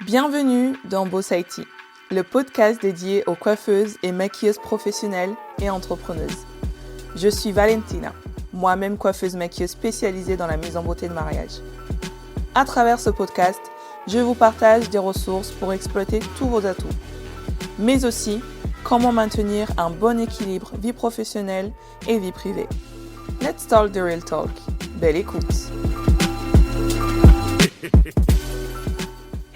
Bienvenue dans Boss IT, le podcast dédié aux coiffeuses et maquilleuses professionnelles et entrepreneuses. Je suis Valentina, moi-même coiffeuse maquilleuse spécialisée dans la mise en beauté de mariage. À travers ce podcast, je vous partage des ressources pour exploiter tous vos atouts, mais aussi comment maintenir un bon équilibre vie professionnelle et vie privée. Let's talk the real talk. Belle écoute.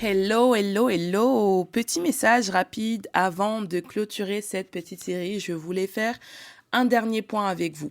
Hello. Petit message rapide avant de clôturer cette petite série. Je voulais faire un dernier point avec vous.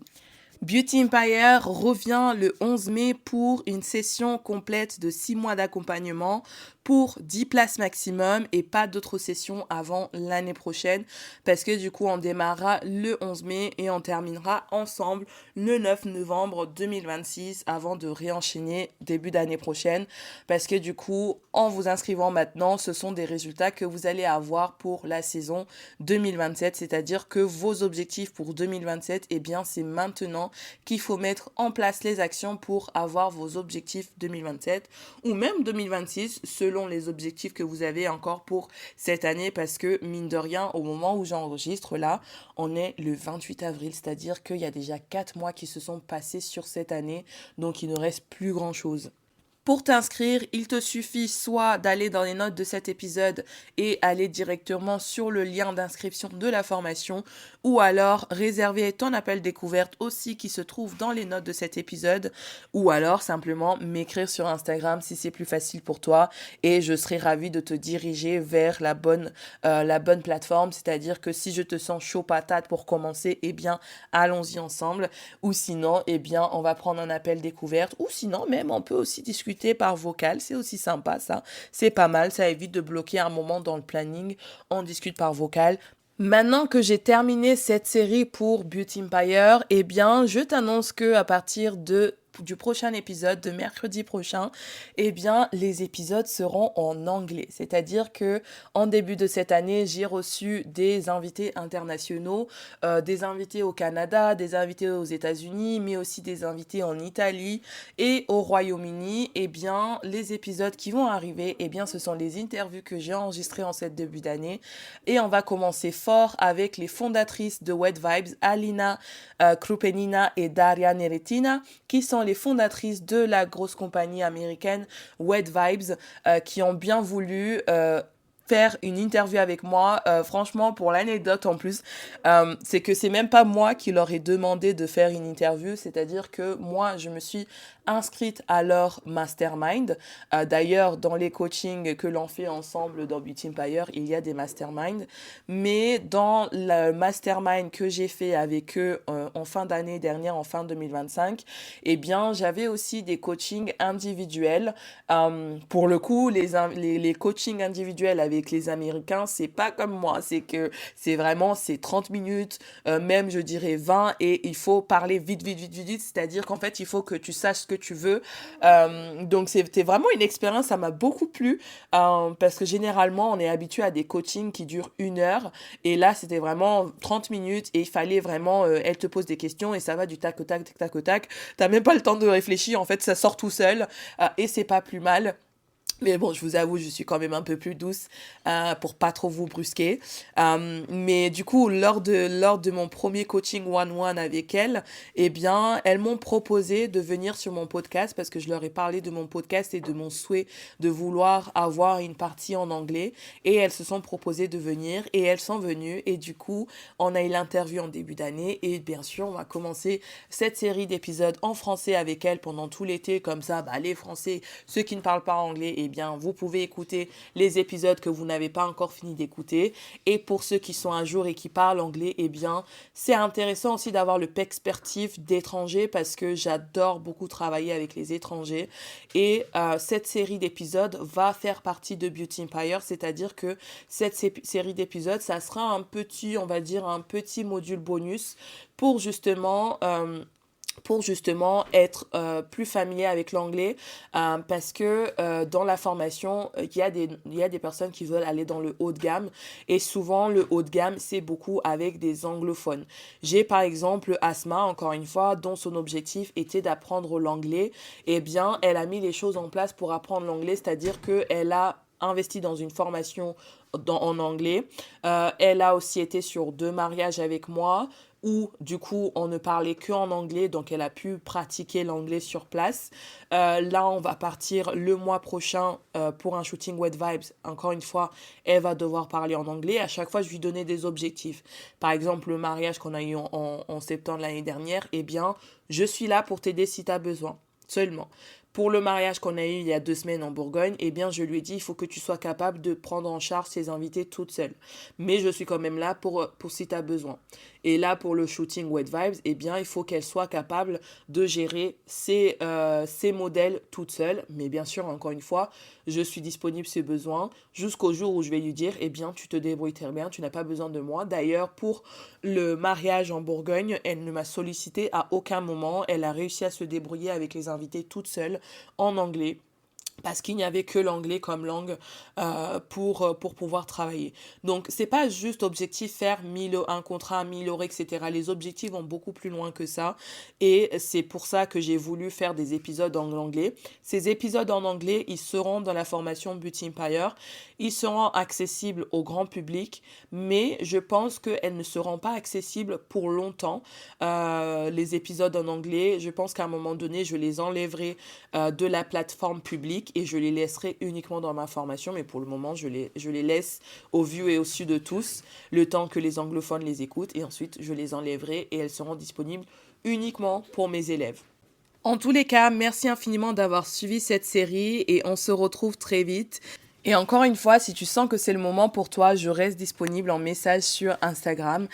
Beauty Empire revient le 11 mai pour une session complète de 6 mois d'accompagnement pour 10 places maximum et pas d'autres sessions avant l'année prochaine parce que du coup on démarrera le 11 mai et on terminera ensemble le 9 novembre 2026 avant de réenchaîner début d'année prochaine parce que du coup en vous inscrivant maintenant ce sont des résultats que vous allez avoir pour la saison 2027, c'est-à-dire que vos objectifs pour 2027 eh bien c'est maintenant qu'il faut mettre en place les actions pour avoir vos objectifs 2027 ou même 2026 selon les objectifs que vous avez encore pour cette année parce que mine de rien au moment où j'enregistre là on est le 28 avril, c'est-à-dire qu'il y a déjà 4 mois qui se sont passés sur cette année, donc il ne reste plus grand chose. Pour t'inscrire, il te suffit soit d'aller dans les notes de cet épisode et aller directement sur le lien d'inscription de la formation ou alors réserver ton appel découverte aussi qui se trouve dans les notes de cet épisode ou alors simplement m'écrire sur Instagram si c'est plus facile pour toi et je serai ravie de te diriger vers la bonne plateforme, c'est-à-dire que si je te sens chaud patate pour commencer, eh bien allons-y ensemble ou sinon, eh bien on va prendre un appel découverte ou sinon même on peut aussi discuter par vocal, c'est aussi sympa ça, c'est pas mal, ça évite de bloquer un moment dans le planning, on discute par vocal. Maintenant que j'ai terminé cette série pour Beauty Empire, eh bien je t'annonce que à partir du prochain épisode, de mercredi prochain, eh bien, les épisodes seront en anglais. C'est-à-dire que en début de cette année, j'ai reçu des invités internationaux, des invités au Canada, des invités aux États-Unis, mais aussi des invités en Italie et au Royaume-Uni. Eh bien, les épisodes qui vont arriver, eh bien, ce sont les interviews que j'ai enregistrées en cette début d'année. Et on va commencer fort avec les fondatrices de Wet Vibes, Alina Krupenina et Daria Neretina, qui sont les fondatrices de la grosse compagnie américaine Wet Vibes qui ont bien voulu faire une interview avec moi. Franchement, pour l'anecdote en plus, c'est que c'est même pas moi qui leur ai demandé de faire une interview, c'est-à-dire que moi, je me suis inscrite à leur mastermind. D'ailleurs, dans les coachings que l'on fait ensemble dans Beauty Empire, il y a des masterminds. Mais dans le mastermind que j'ai fait avec eux en fin d'année dernière, en fin 2025, eh bien, j'avais aussi des coachings individuels. Pour le coup, les coachings individuels avec les Américains, c'est pas comme moi. C'est que c'est vraiment, c'est 30 minutes, même je dirais 20, et il faut parler vite. C'est-à-dire qu'en fait, il faut que tu saches ce que tu veux. Donc, c'était vraiment une expérience, ça m'a beaucoup plu, parce que généralement, on est habitué à des coachings qui durent 1 heure, et là, c'était vraiment 30 minutes, et il fallait vraiment, elle te pose des questions, et ça va du tac au tac, tac au tac. T'as même pas le temps de réfléchir, en fait, ça sort tout seul, et c'est pas plus mal. Mais bon, je vous avoue, je suis quand même un peu plus douce pour pas trop vous brusquer. Mais du coup, lors de mon premier coaching one-one avec elles, eh bien, elles m'ont proposé de venir sur mon podcast parce que je leur ai parlé de mon podcast et de mon souhait de vouloir avoir une partie en anglais. Et elles se sont proposées de venir et elles sont venues. Et du coup, on a eu l'interview en début d'année. Et bien sûr, on va commencer cette série d'épisodes en français avec elles pendant tout l'été. Comme ça, les Français, ceux qui ne parlent pas anglais, eh bien, vous pouvez écouter les épisodes que vous n'avez pas encore fini d'écouter. Et pour ceux qui sont à jour et qui parlent anglais, eh bien, c'est intéressant aussi d'avoir le perspective d'étrangers parce que j'adore beaucoup travailler avec les étrangers. Et cette série d'épisodes va faire partie de Beauty Empire, c'est-à-dire que cette série d'épisodes, ça sera un petit, on va dire, un petit module bonus pour justement être plus familier avec l'anglais parce que dans la formation, il y a des personnes qui veulent aller dans le haut de gamme et souvent le haut de gamme, c'est beaucoup avec des anglophones. J'ai par exemple Asma, encore une fois, dont son objectif était d'apprendre l'anglais. Eh bien, elle a mis les choses en place pour apprendre l'anglais, c'est-à-dire qu'elle a investi dans une formation en anglais. Elle a aussi été sur 2 mariages avec moi où du coup on ne parlait qu'en anglais, donc elle a pu pratiquer l'anglais sur place. Là, on va partir le mois prochain pour un shooting Wet Vibes. Encore une fois, elle va devoir parler en anglais. À chaque fois, je lui donnais des objectifs. Par exemple, le mariage qu'on a eu en septembre l'année dernière, eh bien, je suis là pour t'aider si tu as besoin, seulement. Pour le mariage qu'on a eu il y a 2 semaines en Bourgogne, eh bien, je lui ai dit, il faut que tu sois capable de prendre en charge tes invités toute seule. Mais je suis quand même là pour si tu as besoin. Et là, pour le shooting Wet Vibes, eh bien, il faut qu'elle soit capable de gérer ses modèles toute seule. Mais bien sûr, encore une fois, je suis disponible si besoin, jusqu'au jour où je vais lui dire, eh bien, tu te débrouilles très bien, tu n'as pas besoin de moi. D'ailleurs, pour le mariage en Bourgogne, elle ne m'a sollicité à aucun moment. Elle a réussi à se débrouiller avec les invités toute seule en anglais. Parce qu'il n'y avait que l'anglais comme langue pour pouvoir travailler. Donc, c'est pas juste objectif faire un contrat à 1000 euros, etc. Les objectifs vont beaucoup plus loin que ça. Et c'est pour ça que j'ai voulu faire des épisodes en anglais. Ces épisodes en anglais, ils seront dans la formation Beauty Empire. Ils seront accessibles au grand public, mais je pense qu'elles ne seront pas accessibles pour longtemps. Les épisodes en anglais, je pense qu'à un moment donné, je les enlèverai de la plateforme publique et je les laisserai uniquement dans ma formation, mais pour le moment, je les laisse au vu et au su de tous, le temps que les anglophones les écoutent, et ensuite, je les enlèverai et elles seront disponibles uniquement pour mes élèves. En tous les cas, merci infiniment d'avoir suivi cette série et on se retrouve très vite. Et encore une fois, si tu sens que c'est le moment pour toi, je reste disponible en message sur Instagram.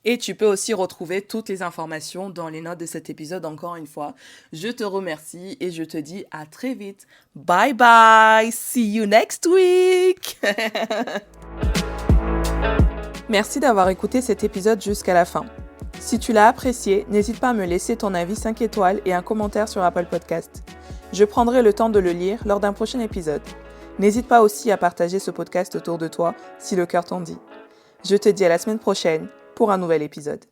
Et tu peux aussi retrouver toutes les informations dans les notes de cet épisode encore une fois. Je te remercie et je te dis à très vite. Bye bye! See you next week! Merci d'avoir écouté cet épisode jusqu'à la fin. Si tu l'as apprécié, n'hésite pas à me laisser ton avis 5 étoiles et un commentaire sur Apple Podcast. Je prendrai le temps de le lire lors d'un prochain épisode. N'hésite pas aussi à partager ce podcast autour de toi si le cœur t'en dit. Je te dis à la semaine prochaine pour un nouvel épisode.